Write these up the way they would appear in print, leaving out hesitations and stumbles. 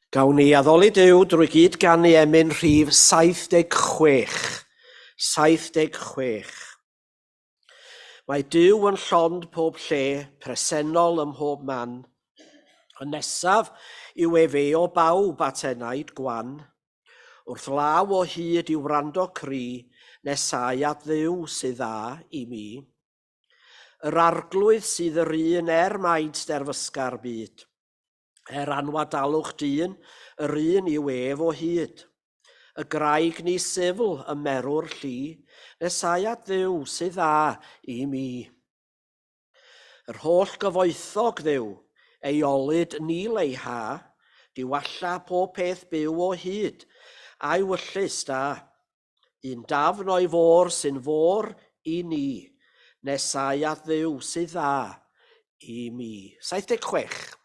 Gawn ni addoli Duw drwy gyd ganu emyn rhif 76. 76. Mae Duw yn llond pob lle, presennol ym mhob man. Y nesaf yw efe o bawb atenaid gwan. Wrth law o hyd i'w wrando cry, nesau at Dduw sydd dda i mi. Yr arglwydd sydd yr un maint derfysga'r byd. Anwadalwch dyn, yr un yw ef o hyd. Y graig ni sifl y merwr llu, nesau at Dduw sydd dda i mi. Yr holl gyfoethog Dduw, eolyd ni leihha, diwalla pob peth byw o hyd, a'i wyllus da. Un dafn o'i fôr sy'n fôr i ni, nesau at Dduw sydd dda i mi. 76.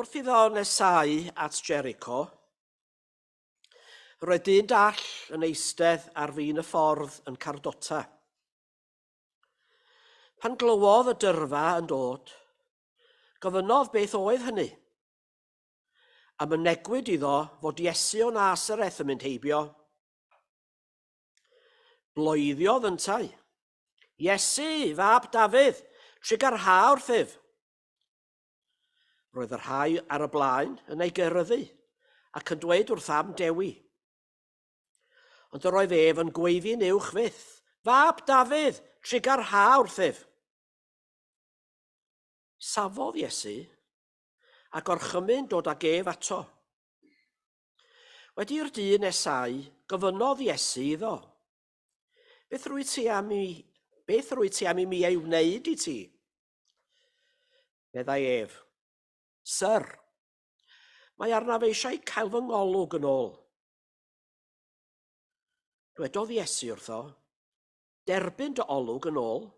Wrth iddo nesau at Jericho, roedd dyn dall yn eistedd ar fin y ffordd yn Cardota. Pan glywodd y dyrfa yn dod, gofynnodd beth oedd hynny. A mynegwyd iddo fod Iesu o Nasaret yn mynd heibio. Bloeddiodd yntai. Iesu, fab Dafydd, trigarha wrthyf. Roedd yr rhai ar y blaen yn ei gyrryddu ac yn dweud wrth am dewi. Ond yr oedd ef yn gweiddi'n uwch fyth. Fab Dafydd, trigarha wrthyf. Safodd Iesu ac orchymyn dod ag ef ato. Wedi'r dyn nesau, gofynnodd Iesu iddo. Beth rwyt ti am i mi ei wneud i ti? Meddai ef. Syr, mae arnaf eisiau cael fy ngolwg yn ôl. Dwedodd Iesu wrtho, derbyn dy olwg yn ôl,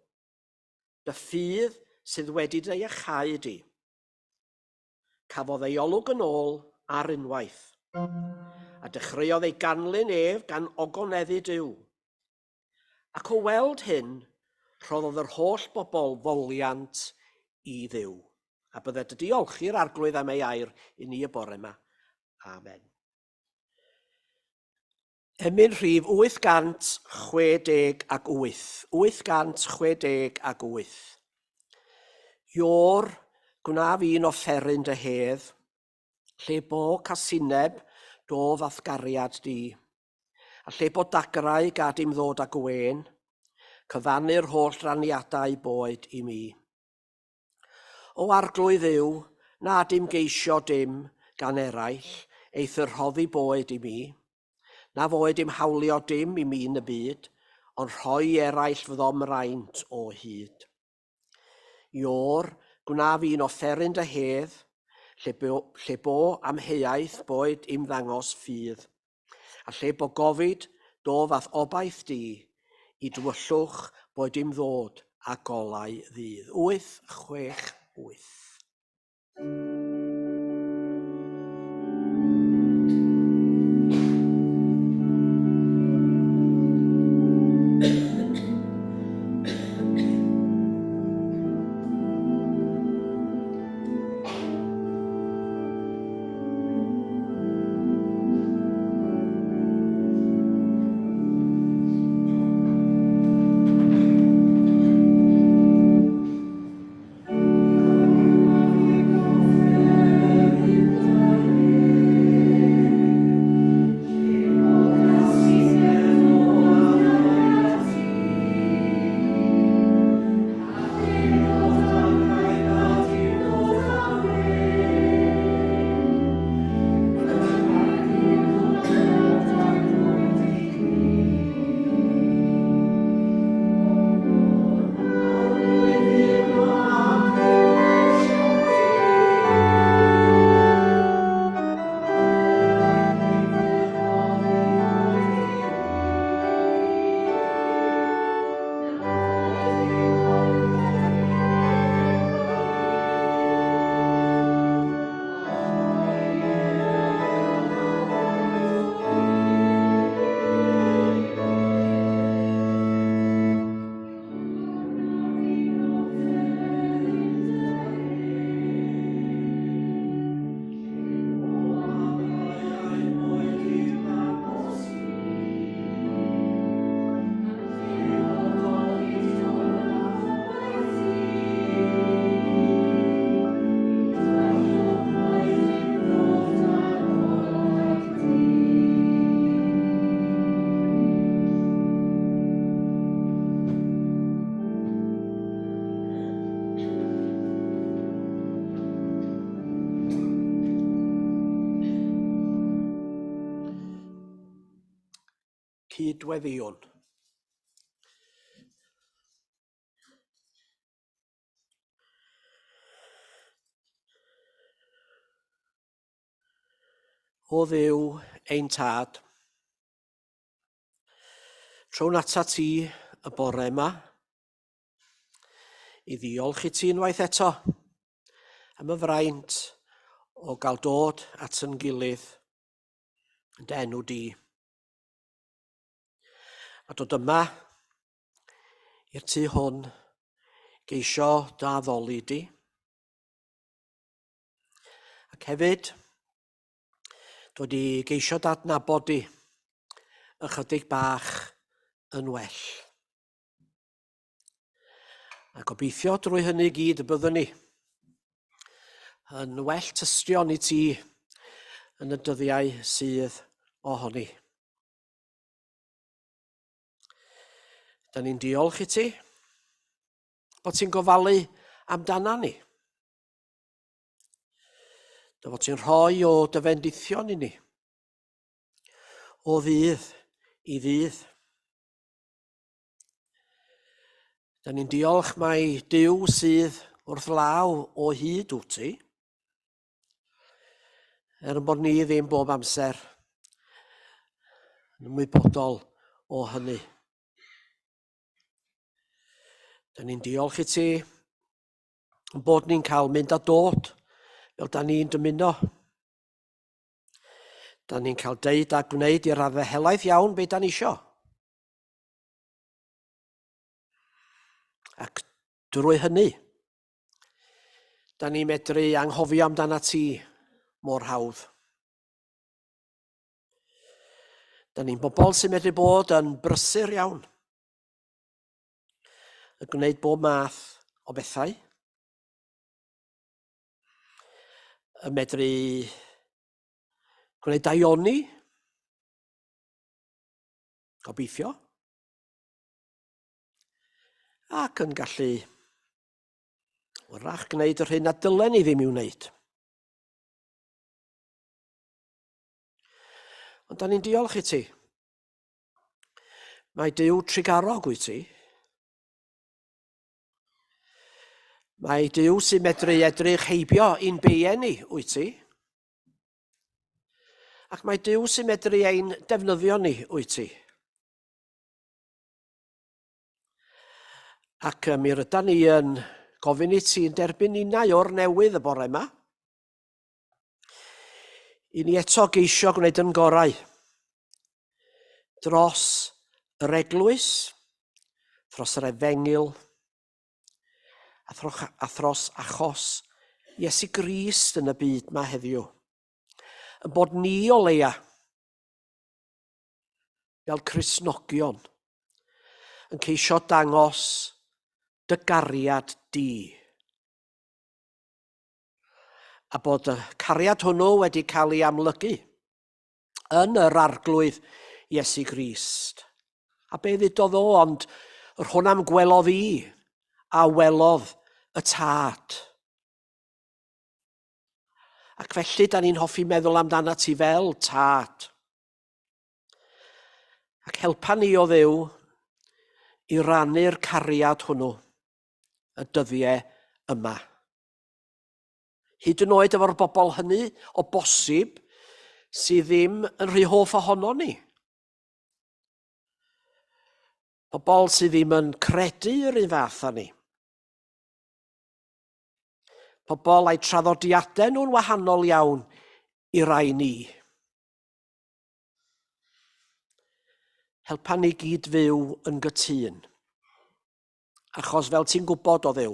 dy ffydd sydd wedi dy iachau di. Cafodd ei olwg yn ôl ar unwaith, a dechreuodd ei ganlyn ef gan ogoneddu Duw. Ac o weld hyn, rhoddodd yr holl bobl foliant i Dduw. A bydde dy diolch i'r arglwydd am ei air i ni y bore yma. Amen. Emyn rhif 868. 868. Ior, gwna fi'n offeryn dy hedd, lle bo casineb do ddathgariad di, a lle bo dagrau gad i'm ddod â gwen, cyfannu'r holl raniadau boed i mi. O arglwydd Dduw, na dim geisio dim gan eraill, eith yr rhoddi boed i mi, na foed dim hawlio dim i mi yn y byd, ond rhoi eraill fyddom raint o hyd. Ior, gwna fi'n offeryn dy hedd, lle bo amheuaeth boed i'm ddangos ffydd, a lle bo gofid do fath obaith di, i dywyllwch boed dim ddod a golau ddydd. 868. Cydweddion. O Dduw ein tad, trown ata ti y bore yma, i ddiolch i ti unwaith eto am y fraint o gael dod at yn gilydd yn dy enw di. A dod yma i'r tu hwn geisio dy addoli di. Ac hefyd, dod i geisio dadnabod di ychydig bach yn well. A gobeithio drwy hynny gyd y byddwn ni yn well tystion i ti yn y dyddiau sydd ohoni. Da ni'n diolch i ti bod ti'n gofalu amdana ni. Da fod ti'n rhoi o dyfendithion i ni, o ddydd i ddydd. Da ni'n diolch mai Duw sydd wrth law o hyd wyt ti, bod ni ddim bob amser yn ymwybodol o hynny. Da ni'n diolch i ti bod ni'n cael mynd a dod fel da ni'n dymuno. Da ni'n cael deud a gwneud i'r addehelaeth iawn beth da ni isio. Ac drwy hynny, da ni medru anghofio amdana ti mor hawdd. Da ni'n bobl sy'n medru bod yn brysur iawn, yn gwneud bob math o bethau, yn medru gwneud daioni, gobeithio, ac yn gallu wrach gwneud yr hyn a dylen ni ddim i'w wneud. Ond da ni'n diolch i ti. Mae Duw trigarog wyt ti. Mae Duw sy'n medru edrych heibio i'n beien ni wyt ti. Ac mae Duw sy'n medru ein defnyddio ni wyt ti. Ac mi rydyn ni yn gofyn i ti yn derbyn unau o'r newydd y bore yma. I ni eto geisio gwneud yn gorau dros yr eglwys, dros yr efengil, a thros achos Iesu Grist yn y byd yma heddiw. Yn bod ni o leia, fel Cristnogion, yn ceisio dangos dy gariad di. A bod y cariad hwnnw wedi cael ei amlygu yn yr arglwydd Iesu Grist. A be ddudodd o, ond yr hwn am gwelodd i a welodd y tad. Ac felly da ni'n hoffi meddwl amdana ti fel tad. Ac helpa ni o Dduw i rannu'r cariad hwnnw y dyddiau yma. Hyd yn oed efo'r bobl hynny o bosib sydd ddim yn rhy hoff ohono ni. Bobl sydd ddim yn credu yr un fath â ni. Pobl a'i traddodiadau nhw'n wahanol iawn i rai ni. Helpa ni gyd fyw yn gytun. Achos fel ti'n gwybod o Dduw,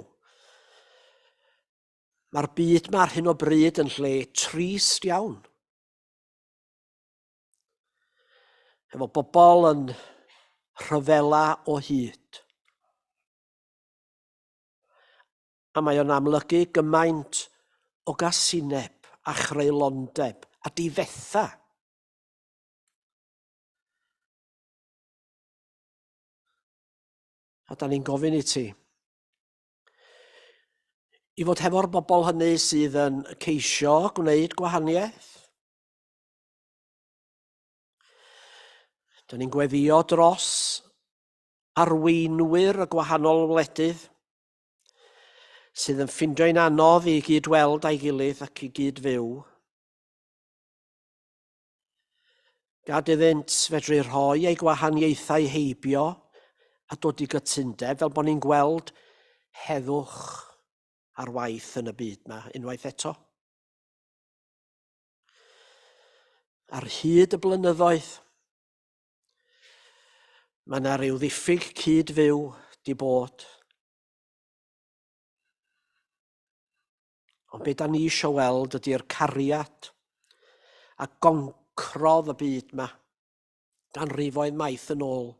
mae'r byd yma ar hyn o bryd yn lle trist iawn. Efo bobl yn rhyfela o hyd. A mae o'n amlygu gymaint o gasineb a chreulondeb a difetha. A da ni'n gofyn i ti i fod hefo'r bobl hynny sydd yn ceisio gwneud gwahaniaeth. Da ni'n gweddio dros arweinwyr y gwahanol wledydd sydd yn ffindio'n anodd i gydweld a'i gilydd ac i gyd fyw. Gad iddynt fedru rhoi ei gwahaniaethau heibio a dod i gytundeb fel bod ni'n gweld heddwch ar waith yn y byd yma unwaith eto. Ar hyd y blynyddoedd, mae yna ryw ddiffyg cyd-fyw di bod. Ond be da ni eisiau weld ydy'r cariad a goncrodd y byd yma gan rifoedd maith yn ôl.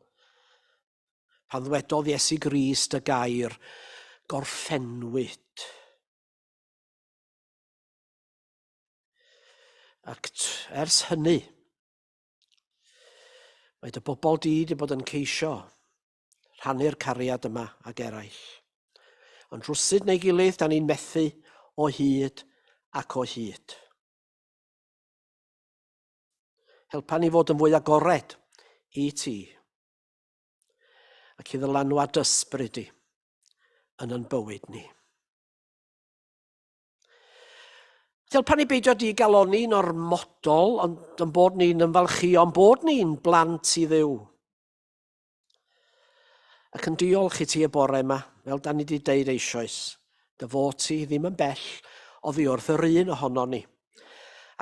Pan ddwedodd Iesu Grist y gair gorffenwyd. Ac ers hynny, mae dy bobl di bod yn ceisio rhannu'r cariad yma ag eraill. Ond rwsyd neu gilydd, da ni'n methu o hyd ac o hyd. Helpa ni fod yn fwy agored i ti. Ac i ddylanwad ysbryd i yn bywyd ni. Helpa ni beidio di galoni'n ormodol, ond yn bod ni'n ymfalchio, ond bod ni'n blant i Dduw. Ac yn diolch i ti y bore yma, fel da ni wedi deud eisoes, dy fod ti ddim yn bell oddi wrth yr un ohono ni.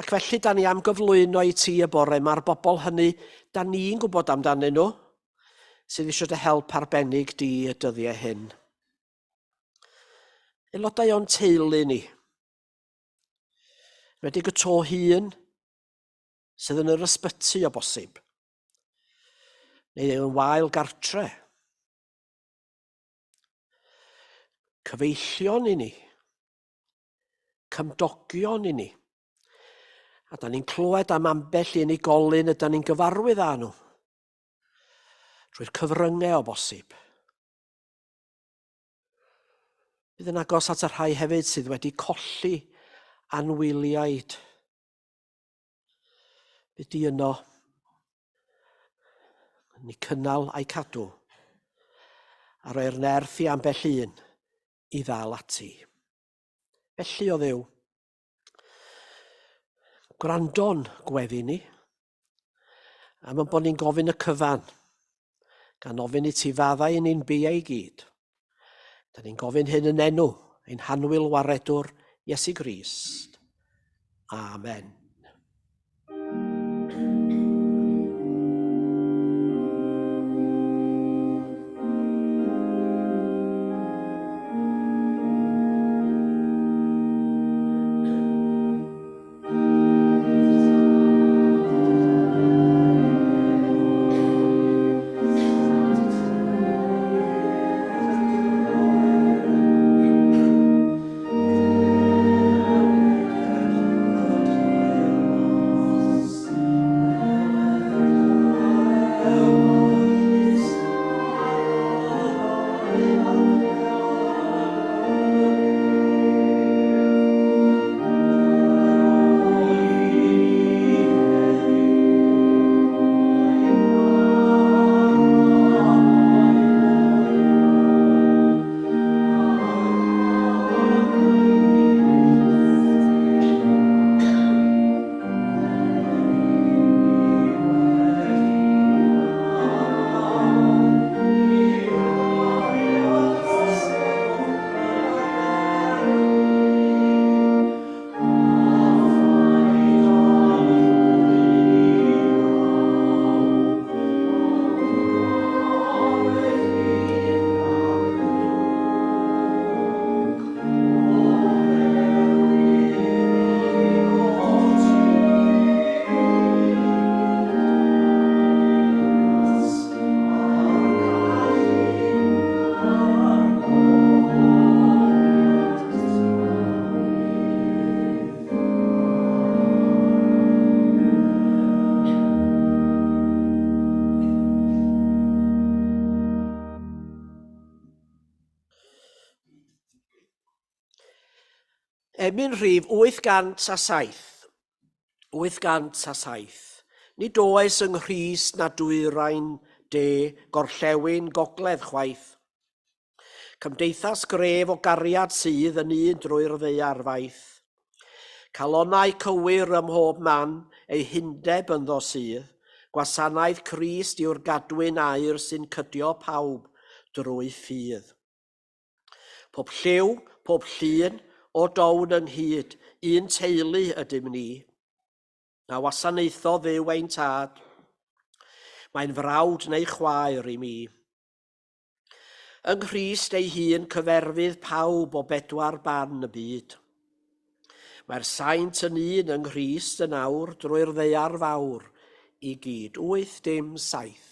Ac felly da ni am gyflwyno i ti y bore yma'r bobl hynny da ni'n gwybod amdanyn nhw, sydd eisiau dy help arbennig di y dyddiau hyn. Aelodau o'n teulu ni. Wedig y to hun sydd yn yr ysbyty o bosib. Neu yn wael gartre. Cyfeillion i ni. Cymdogion i ni. A da ni'n clywed am ambell i unigolyn ydyn ni'n gyfarwydd â nhw. Drwy'r cyfryngau o bosib. Bydd yn agos at y rhai hefyd sydd wedi colli anwyliaid. Bydd di yno ni cynnal a'i cadw a roi'r nerth i ambell un i ddal ati. Felly o Dduw, gwrando'n gweddi ni, am bod ni'n gofyn y cyfan, gan ofyn i ti faddau yn ein bia i gyd. Da ni'n gofyn hyn yn enw, ein hanwyl waredwr Iesu Grist. Amen. Emyn rhif 807. 807. Nid oes yng Nghrys na dwyrain de gorllewin gogledd chwaith. Cymdeithas gref o gariad sydd yn un drwy'r ddeiar faith. Calonnau cywir ym mhob man eu hindeb ynddo sydd. Gwasanaeth Crist yw'r gadwyn aur sy'n cydio pawb drwy ffydd. Pob lliw, pob llun, o down yn hyd, un teulu ydym ni. A wasanaetho Dduw ein tad. Mae'n frawd neu chwaer i mi. Yng Nghrist ei hun cyferfydd pawb o bedwar ban y byd. Mae'r saint yn un yng Nghrist yn awr drwy'r ddeiar fawr i gyd. 807.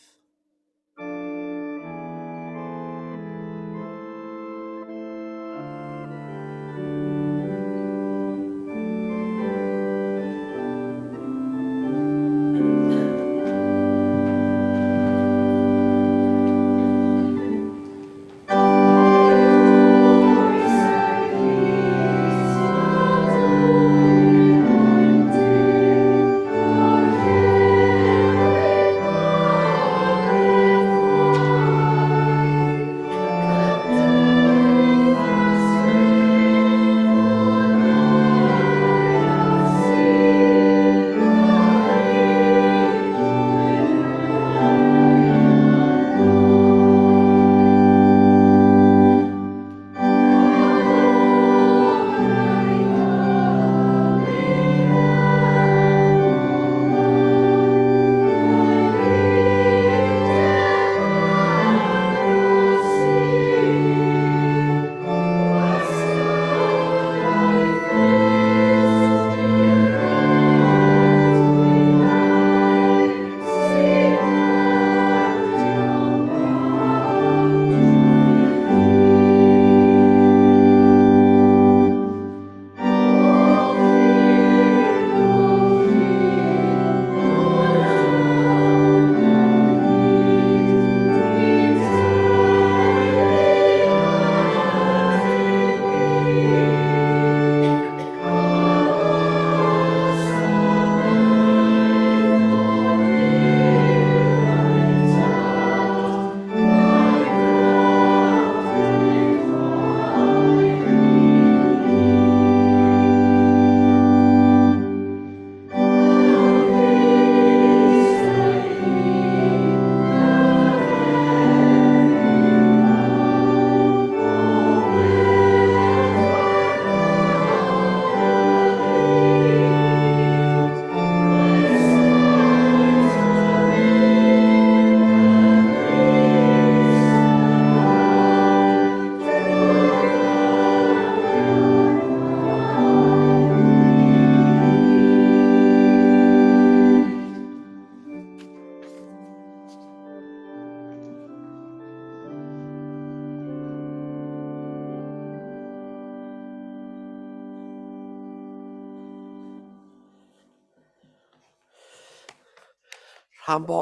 Rhan bo,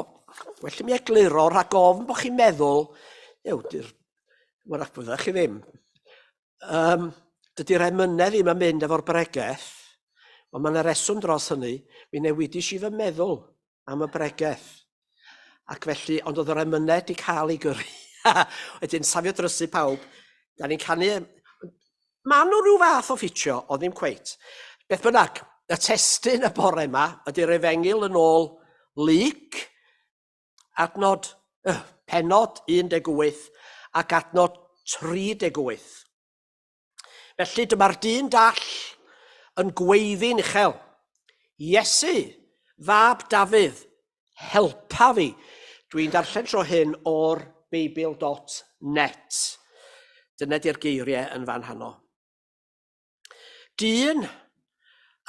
well i mi egluro rhag ofn bod chi'n meddwl, wrach byddwch chi ddim. Dydy'r emynau ddim yn mynd efo'r bregaeth, ond mae yna reswm dros hynny, mi newidis i fy meddwl am y bregaeth. Ac felly, ond oedd yr emynau wedi cael ei gyrru. Wedyn, safio drysu pawb, da ni'n canu. Mae nhw rhyw fath o ffitio, o ddim cweit. Beth bynnag, y testyn y bore yma ydy'r Efengil yn ôl Lyc, adnod pennod 18 ac adnod 38. Felly dyma'r dyn dall yn gweiddi'n uchel. Iesu, fab Dafydd, helpa fi. Dwi'n darllen tro hyn o'r Beibl.net. Dyna di'r geiriau yn fan hano. Dyn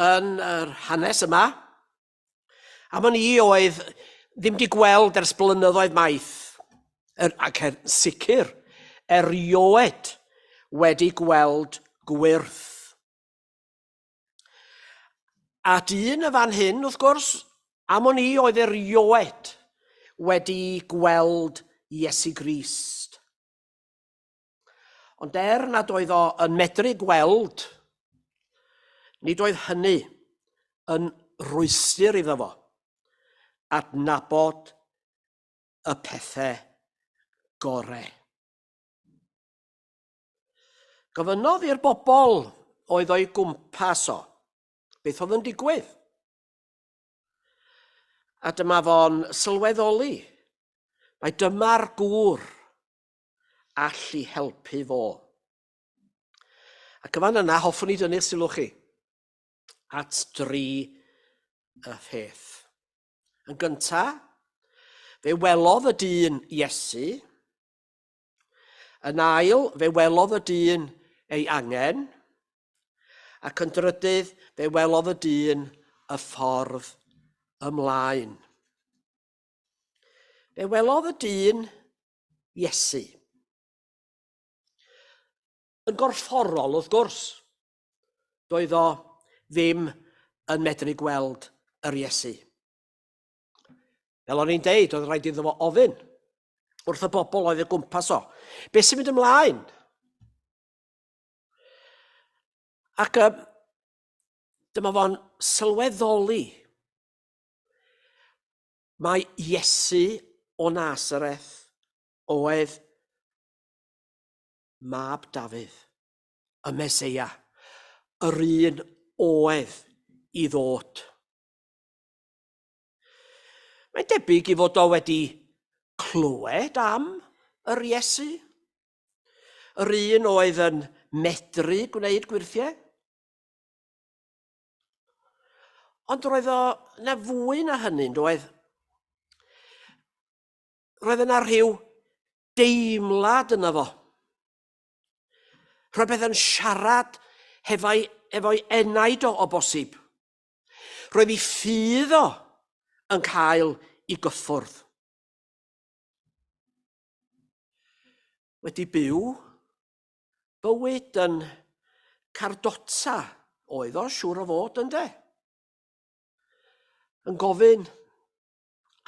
yn yr hanes yma, am o'n i oedd ddim di gweld ers blynyddoedd maith, ac sicr, erioed wedi gweld gwyrth. A dyn y fan hyn, wrth gwrs, am o'n i oedd erioed wedi gweld Iesu Grist. Ond nad oedd o yn medru gweld, nid oedd hynny yn rwystyr iddo fo, adnabod y pethau gorau. Gofynnodd i'r bobl oedd o'i gwmpas o, beth oedd yn digwydd. A dyma fo'n sylweddoli, mae dyma'r gŵr all i helpu fo. Ac yma yna hoffwn i dynnu'ch sylw chi at 3 y peth. Yn gyntaf, fe welodd y dyn Iesu. Yn ail, fe welodd y dyn ei angen. Ac yn drydydd, fe welodd y dyn y ffordd ymlaen. Fe welodd y dyn Iesu. Yn gorfforol, wrth gwrs, doedd o ddim yn medru gweld yr Iesu. Fel o'n i'n deud, oedd rhaid iddo fo ofyn wrth y bobl oedd y gwmpas o. Beth sy'n mynd ymlaen? Ac dyma fo'n sylweddoli. Mae Iesu o Nazareth oedd mab Dafydd, y Meseia, yr un oedd i ddod. Mae'n debyg i fod o wedi clywed am yr Iesu, yr un oedd yn medru gwneud gwirthiau. Ond roedd o na fwy na hynny, doedd. Roedd yna rhyw deimlad yna fo. Rhywbeth yn siarad efo'i enaid o bosib. Roedd ei ffydd o yn cael ei gyffwrdd. Wedi byw bywyd yn cardota oedd o, siŵr o fod ynde. Yn gofyn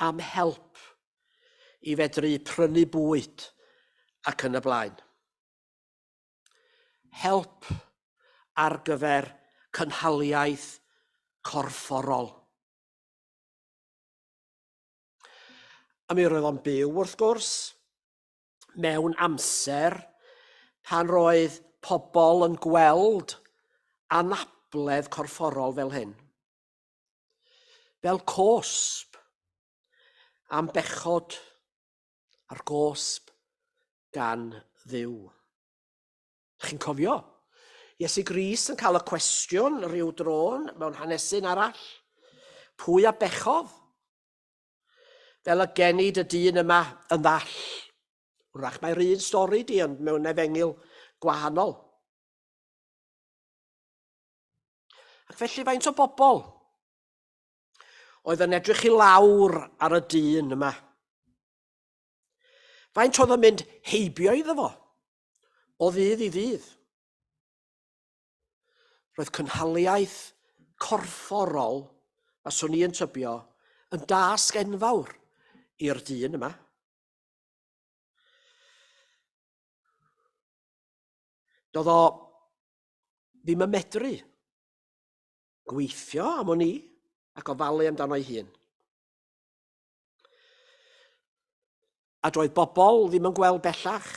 am help i fedru prynu bwyd ac yn y blaen. Help ar gyfer cynhaliaeth corfforol. A mi roedd o'n byw, wrth gwrs, mewn amser pan roedd pobl yn gweld anabledd corfforol fel hyn. Fel cosb am bechod a'r gosb gan Dduw. Chi'n cofio? Iesu Grist yn cael y cwestiwn rhyw dron mewn hanesyn arall. Pwy a bechodd? Fel y genid y dyn yma yn ddall. Wrach mae'r un stori di ond mewn efengil gwahanol. Ac felly faint o bobl oedd yn edrych i lawr ar y dyn yma. Faint oedd yn mynd heibio iddo fo, o ddydd i ddydd. Roedd cynhaliaeth corfforol, a swn i yn tybio, yn dasg enfawr i'r dyn yma. Doedd o ddim yn medru gweithio am o'n i ac ofalu amdano ei hun. A doedd bobl ddim yn gweld bellach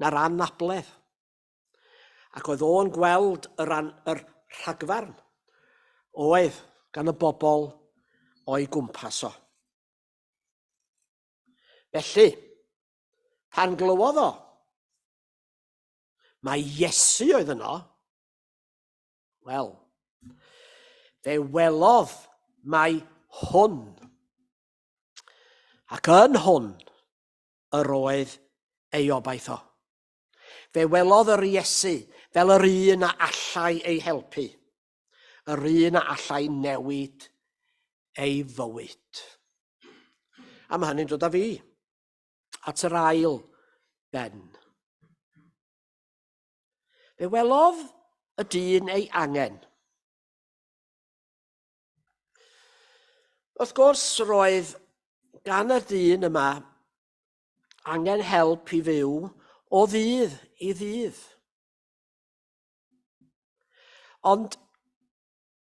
na'r anabledd. Ac oedd o'n gweld yr rhagfarn oedd gan y bobl o'i gwmpas o. Felly, pan glywodd o, mae Iesu oedd yno, wel, fe welodd mai hwn. Ac yn hwn, yr oedd ei obaith o. Fe welodd yr Iesu fel yr un a allai ei helpu. Yr un a allai newid ei fywyd. A mae hynny'n dod â fi at yr ail ben. Fe welodd y dyn ei angen. Wrth gwrs, roedd gan y dyn yma angen help i fyw o ddydd i ddydd. Ond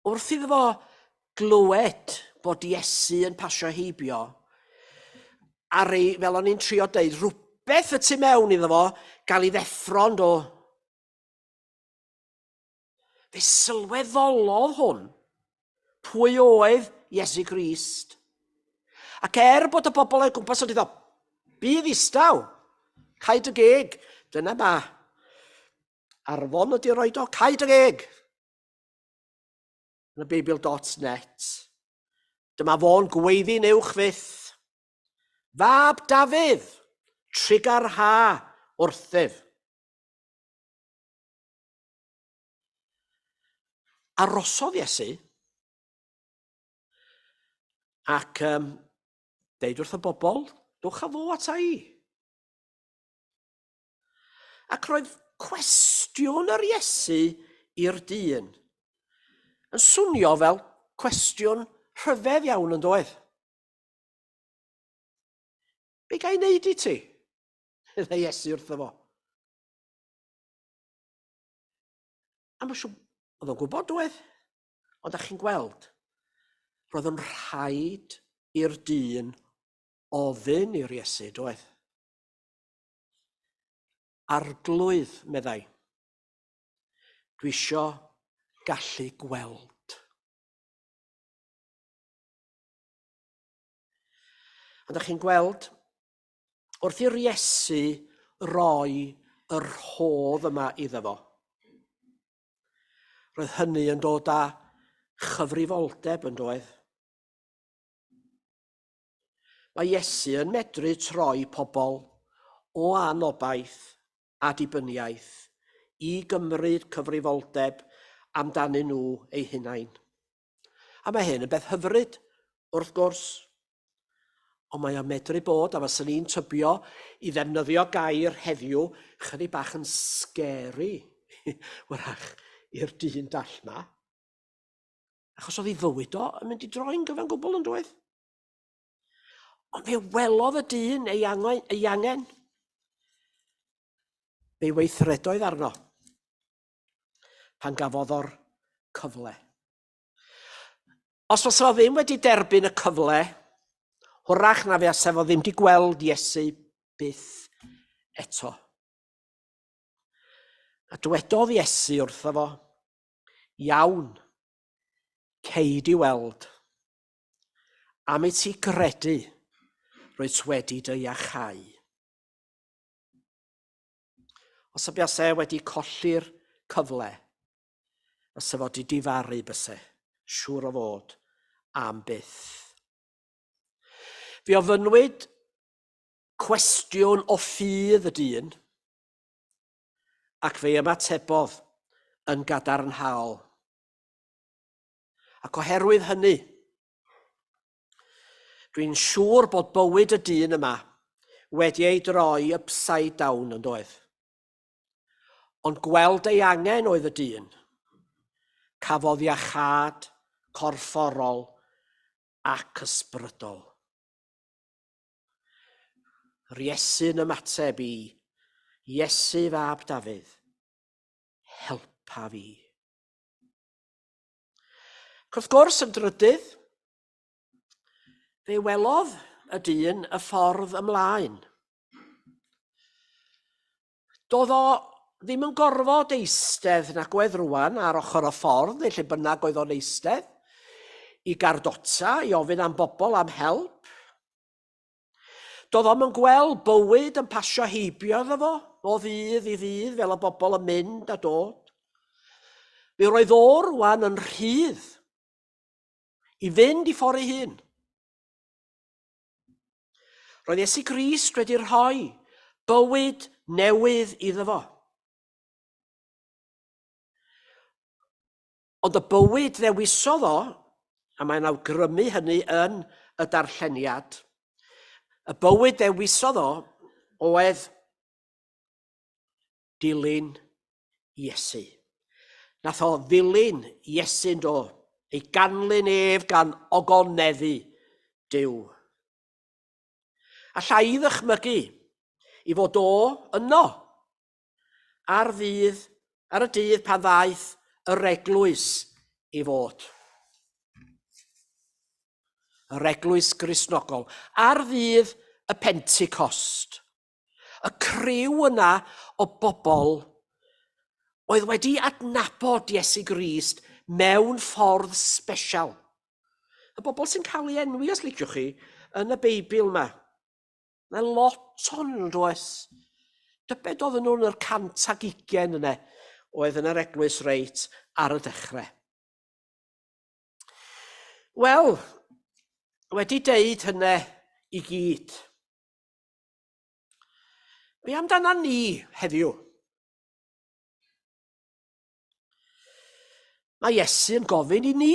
wrth iddo fo glywed bod Iesu yn pasio heibio, a rei, fel o'n i'n trio deud, rhywbeth y tu mewn iddo fo gael ei ddeffro'n do. Fe sylweddolodd hwn pwy oedd Iesu Grist. Ac bod y bobl o'i gwmpas yn dweud, bydd istaw, caid y geg, dyna ma. Arfon ydi roed o, caid y geg. Yn y Beibl.net. Dyma fo'n gweiddi'n uwch fyth. Fab Dafydd, trigar ha wrthyf. Arrosodd Iesu ac deud wrth y bobl, dwch â fo ata i. Ac roedd cwestiwn yr Iesu i'r dyn yn swnio fel cwestiwn rhyfedd iawn yn doedd. Be ga i wneud i ti? Dda Iesu wrtho fo. A mae'n siŵr, oedd o'n gwybod doedd. Ond a'ch chi'n gweld, roedd yn rhaid i'r dyn ofyn i'r Iesu doedd. Arglwydd, meddai. Dwi isio gallu gweld. Ond a'ch chi'n gweld, wrth i'r Iesu roi yr rhodd yma iddo fo. Roedd hynny yn dod â chyfrifoldeb yn doedd. Mae Iesu yn medru troi pobl o anobaith a dibyniaeth i gymryd cyfrifoldeb amdanyn nhw eu hunain. A mae hyn yn beth hyfryd, wrth gwrs. Ond mae o'n medru bod, a fyswn ni'n tybio i ddefnyddio gair heddiw, chydig bach yn scary, wrach, i'r dyn dall ma. Achos oedd ei fywyd o yn mynd i droi'n gyfan gwbl yn doedd. Ond fe welodd y dyn ei angen. Fe weithredoedd arno pan gafodd o'r cyfle. Os fysa fo ddim wedi derbyn y cyfle, hwrach na fe asa fo ddim wedi gweld Iesu byth eto. A dywedodd Iesu wrtho fo, iawn, ceid i weld. Am ei ti gredu, roedd wedi dy iachau. Os y buase wedi colli'r cyfle, fysa fo wedi difaru byse, siŵr o fod, am byth. Fe ofynnwyd cwestiwn o ffydd y dyn, ac fe ymatebodd yn gadarnhaol. Ac oherwydd hynny, dwi'n siŵr bod bywyd y dyn yma wedi ei droi upside down yn doedd. Ond gweld ei angen oedd y dyn, cafodd iachad corfforol ac ysbrydol. Yr Iesu'n ymateb i, Iesu fab Dafydd, helpa fi. Wrth gwrs yn drydydd, fe welodd y dyn y ffordd ymlaen. Doedd o ddim yn gorfod eistedd nagwedd rwan ar ochr y ffordd, neu lle bynnag oedd o'n eistedd, i gardota, i ofyn am bobl am help. Doedd o'm yn gweld bywyd yn pasio heibio iddo fo, o ddydd i ddydd, fel y bobl yn mynd a dod. Mi roedd o rwan yn rhydd i fynd i ffordd ei hun. Roedd Iesu Grist wedi rhoi bywyd newydd iddo fo. Ond y bywyd ddewisodd o, a mae'n awgrymu hynny yn y darlleniad, y bywyd ddewisodd o oedd dilyn Iesu. Nath o ddilyn Iesu'n do, ei ganlyn ef gan ogoneddu Duw. Alla i ddychmygu i fod o yno ar y dydd pan ddaeth yr eglwys i fod. Yr eglwys Gristnogol, ar ddydd y Pentecost. Y criw yna o bobl oedd wedi adnabod Iesu Grist mewn ffordd sbesial. Y bobl sy'n cael ei enwi, os liciwch chi, yn y Beibl yma. Mae lot o'n does. Dybed oedden nhw'n yr 120 yna oedd yn yr eglwys reit ar y dechrau. Wel, wedi deud hynny i gyd. Be amdana ni heddiw? Mae Iesu yn gofyn i ni.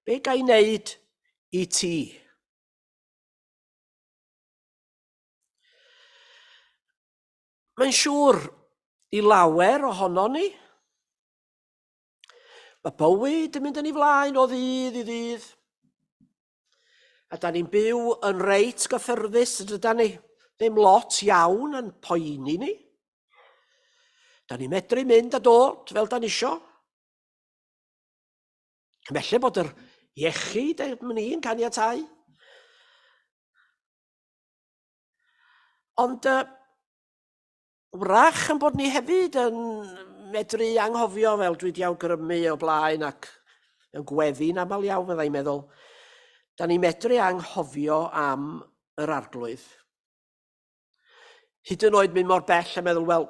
Be ga i wneud i ti? Mae'n siŵr i lawer ohono ni. Mae bywyd yn mynd yn ei flaen o ddydd i ddydd. A da ni'n byw yn reit gyffyrddus, dyda ni ddim lot iawn yn poeni ni. Da ni'n medru mynd a dod fel da ni isio. Felly bod yr iechyd ni'n caniatáu. Ond wrach yn bod ni hefyd yn medru anghofio, fel dwi wedi awgrymu o blaen ac yn gweddi'n aml iawn fyddai'n meddwl, da ni medru anghofio am yr arglwydd. Hyd yn oed mynd mor bell a meddwl, wel,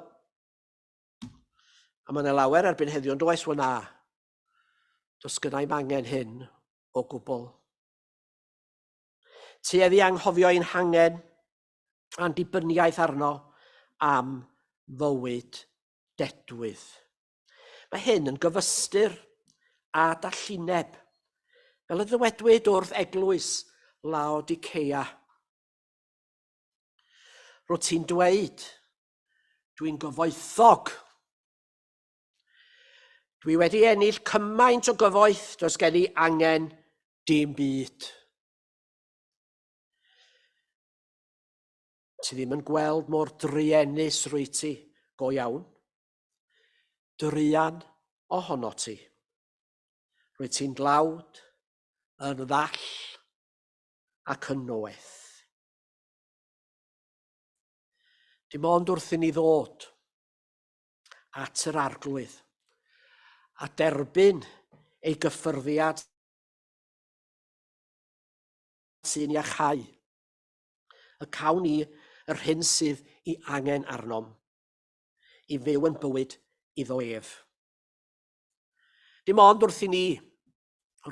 a mae'n lawer erbyn heddiw, ond oes na. Does gynnau'm angen hyn o gwbl. Tueddu anghofio ein hangen a'n dibyniaeth arno am fywyd dedwydd. Mae hyn yn gyfystyr a dallineb, fel y ddywedwyd wrth eglwys Laodicea. Rwyt ti'n dweud, dwi'n gyfoethog. Dwi wedi ennill cymaint o gyfoeth, does gen i angen dim byd. Ti ddim yn gweld mor druenus rwy ti, go iawn. Druan ohono ti. Rwy ti'n dlawd, yn ddall ac yn noeth. Dim ond wrth i ni ddod at yr arglwydd a derbyn ei gyffyrddiad sy'n iachau. Y cawn ni yr hyn sydd i angen arnom, i fyw yn bywyd iddo ef. Dim ond wrth i ni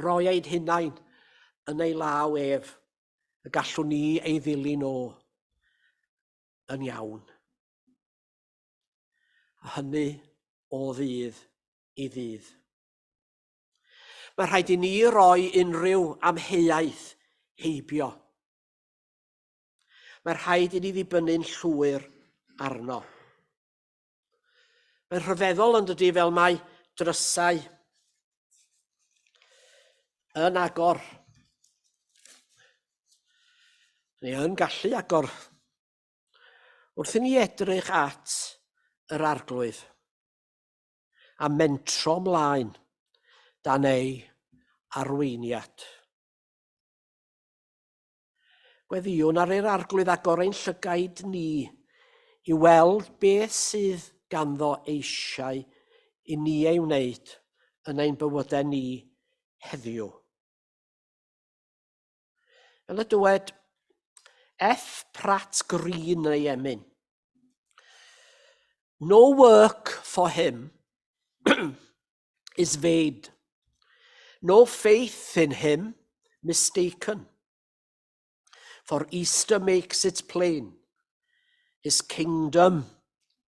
roi ein hunain yn ei law ef, y gallwn ni ei ddilyn o yn iawn. A hynny o ddydd i ddydd. Mae rhaid i ni roi unrhyw amheuaeth heibio. Mae rhaid i ni ddibynnu'n llwyr arno. Mae'n rhyfeddol yn dydi fel mae drysau yn agor. Ni yn gallu agor wrth i ni edrych at yr arglwydd a mentro mlaen dan ei arweiniad. Gweddiwn ar yr arglwydd agor ein llygaid ni i weld beth sydd ganddo eisiau i ni ei wneud yn ein bywydau ni heddiw. Fel y dywed F. Pratt Green ei emyn. No work for him is vain. No faith in him mistaken. For Easter makes it plain. His kingdom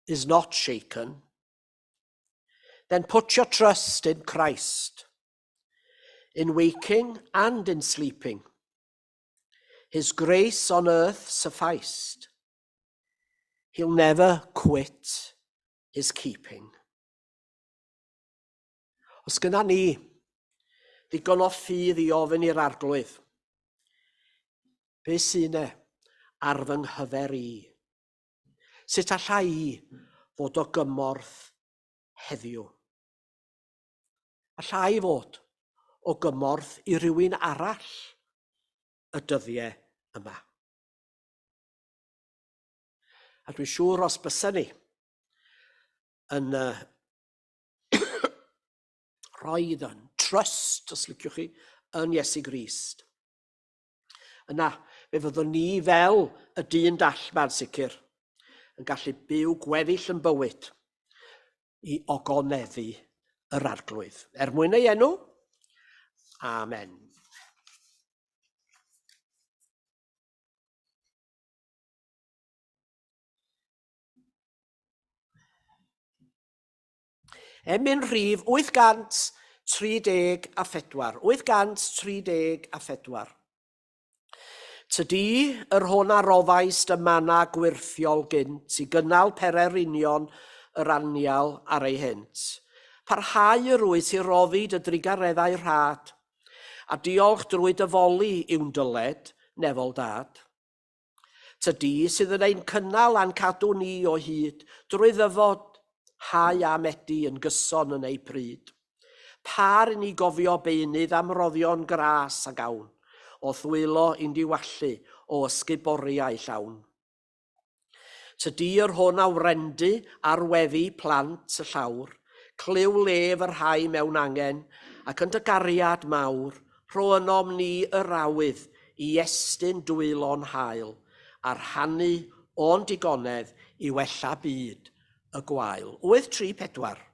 is not shaken. Then put your trust in Christ, in waking and in sleeping. His grace on earth sufficed. He'll never quit his keeping. Os gyda ni ddigon o ffydd i ofyn i'r arglwydd, be sy'n ar fy nghyfer i? Sut alla i fod o gymorth heddiw? Alla i fod o gymorth i rywun arall y dyddiau yma. A dwi'n siŵr os bysa ni yn roedd yn trust, os liciwch chi, yn Iesu Grist. Yna, fe fyddwn ni fel y dyn dallma'n sicr yn gallu byw gweddill yn bywyd i ogoneddu yr arglwydd. Er mwyn ei enw, amen. Emyn rhif 834. 834. Tydi yr hwn arofais dy mana gwirthiol gynt i gynnal pererinion yr anial ar ei hynt. Parhau yr wyt i roddi dy drigareddau rhad, a diolch drwy dyfoli yw'n dyled, nefol dad. Tydi sydd yn ein cynnal a'n cadw ni o hyd, drwy ddyfod hau a medi yn gyson yn ei pryd. Par i ni gofio beunydd am roddion gras a gawn, o ddwylo i'n diwallu o ysguboriau llawn. Tydi yr hwn awrendu ar weddi plant y llawr, cliw lef yr rhai mewn angen, ac yn dy gariad mawr, rho ynom ni yr awydd i estyn dwylo'n hael, a'r rhannu o'n digonedd i wella byd y gwael. 834.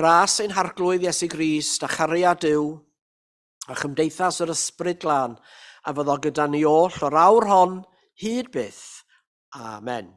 Gras ein harglwydd Iesu Grist a chariad Duw a chymdeithas yr ysbryd glân a fyddo gyda ni oll o'r awr hon hyd byth. Amen.